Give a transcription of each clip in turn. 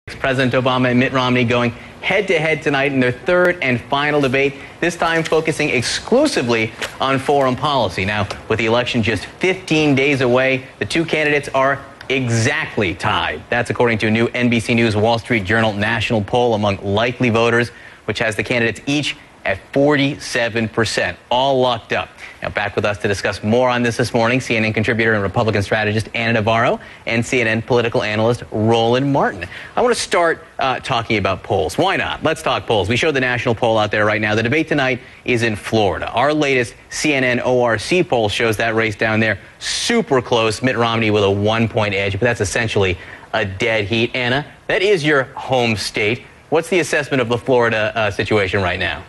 President Obama and Mitt Romney going head-to-head tonight in their third and final debate, this time focusing exclusively on foreign policy. Now, with the election just 15 days away, the two candidates are exactly tied. That's according to a new NBC News Wall Street Journal national poll among likely voters, which has the candidates each at 47%, all locked up. Now, back with us to discuss more on this morning, CNN contributor and Republican strategist Navarro and CNN political analyst Roland Martin. I want to start talking about polls. Why not? Let's talk polls. We showed the national poll out there right now. The debate tonight is in Florida. Our latest CNN ORC poll shows that race down there super close. Mitt Romney with a 1-point edge, but that's essentially a dead heat. Anna, that is your home state. What's the assessment of the Florida situation right now?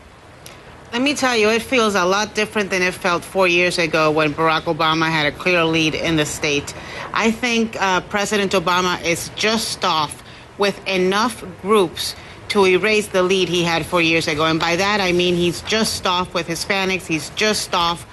Let me tell you, it feels a lot different than it felt 4 years ago when Barack Obama had a clear lead in the state. I think President Obama is just off with enough groups to erase the lead he had 4 years ago. And by that, I mean he's just off with Hispanics. He's just off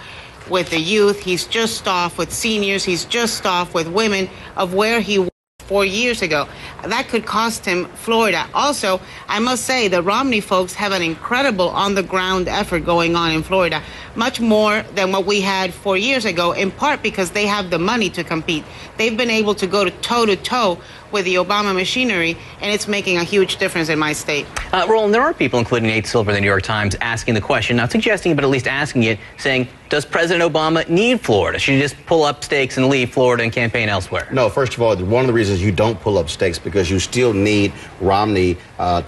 with the youth. He's just off with seniors. He's just off with women of where he was 4 years ago. That could cost him Florida. Also, I must say the Romney folks have an incredible on-the-ground effort going on in Florida, much more than what we had 4 years ago, in part because they have the money to compete. They've been able to go toe-to-toe with the Obama machinery, and it's making a huge difference in my state. Roland, there are people, including Nate Silver of the New York Times, asking the question, not suggesting, but at least asking it, saying, does President Obama need Florida? Should he just pull up stakes and leave Florida and campaign elsewhere? No, first of all, one of the reasons you don't pull up stakes because you still need Romney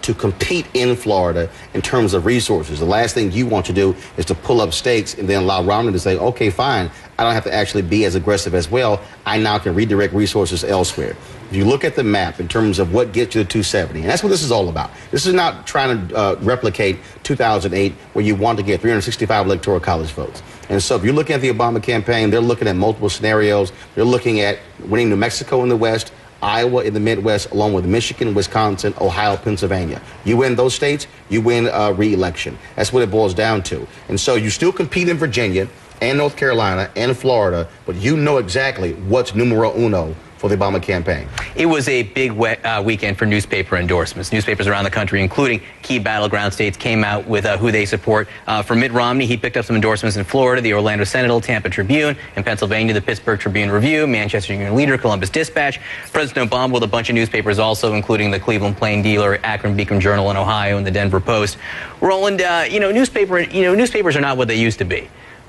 to compete in Florida in terms of resources. The last thing you want to do is to pull up stakes and then allow Romney to say, okay, fine, I don't have to actually be as aggressive as well. I now can redirect resources elsewhere. If you look at the map in terms of what gets you to 270, and that's what this is all about. This is not trying to replicate 2008 where you want to get 365 electoral college votes. And so if you're looking at the Obama campaign, they're looking at multiple scenarios. They're looking at winning New Mexico in the West, Iowa in the Midwest, along with Michigan, Wisconsin, Ohio, Pennsylvania. You win those states, you win re-election. That's what it boils down to. And so you still compete in Virginia and North Carolina and Florida, but you know exactly what's numero uno for the Obama campaign. It was a big weekend for newspaper endorsements. Newspapers around the country, including key battleground states, came out with who they support. For Mitt Romney, he picked up some endorsements in Florida, the Orlando Sentinel, Tampa Tribune, in Pennsylvania, the Pittsburgh Tribune Review, Manchester Union Leader, Columbus Dispatch. President Obama with a bunch of newspapers also, including the Cleveland Plain Dealer, Akron Beacon Journal in Ohio, and the Denver Post. Roland, newspapers are not what they used to be.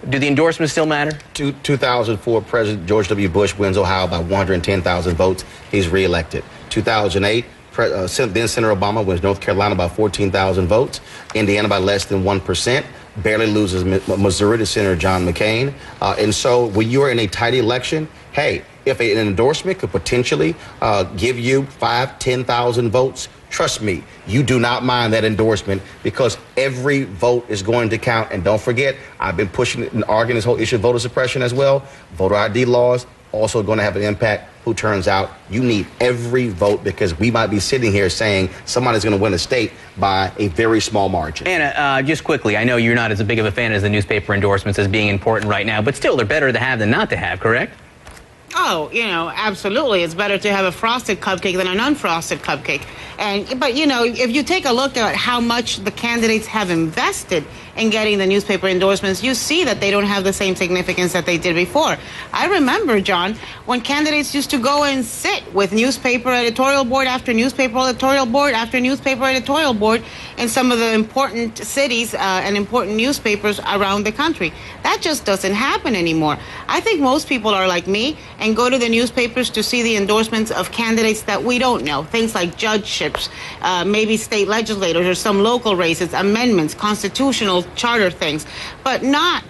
Do the endorsements still matter? 2004, President George W. Bush wins Ohio by 110,000 votes. He's reelected. 2008, then Senator Obama wins North Carolina by 14,000 votes. Indiana by less than 1%. Barely loses Missouri to Senator John McCain. And so when you're in a tight election, hey, if an endorsement could potentially give you 5,000, 10,000 votes, trust me, you do not mind that endorsement because every vote is going to count. And don't forget, I've been pushing and arguing this whole issue of voter suppression as well. Voter ID laws also going to have an impact. Who turns out? You need every vote because we might be sitting here saying somebody's going to win a state by a very small margin. Anna, just quickly, I know you're not as big of a fan as the newspaper endorsements as being important right now, but still, they're better to have than not to have, correct? Oh, absolutely. It's better to have a frosted cupcake than an unfrosted cupcake. But if you take a look at how much the candidates have invested in getting the newspaper endorsements, you see that they don't have the same significance that they did before. I remember, John, when candidates used to go and sit with newspaper editorial board after newspaper editorial board after newspaper editorial board in some of the important cities and important newspapers around the country. That just doesn't happen anymore. I think most people are like me and go to the newspapers to see the endorsements of candidates that we don't know, things like judgeships, maybe state legislators or some local races, amendments, constitutional charter things, but not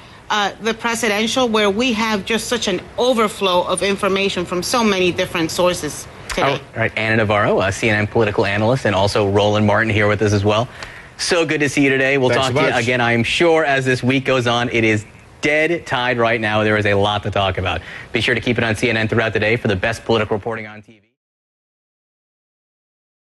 the presidential, where we have just such an overflow of information from so many different sources today. All right, Anna Navarro, CNN political analyst, and also Roland Martin here with us as well. So good to see you today. We'll talk to you again, I am sure, as this week goes on. It is dead tied right now. There is a lot to talk about. Be sure to keep it on CNN throughout the day for the best political reporting on TV.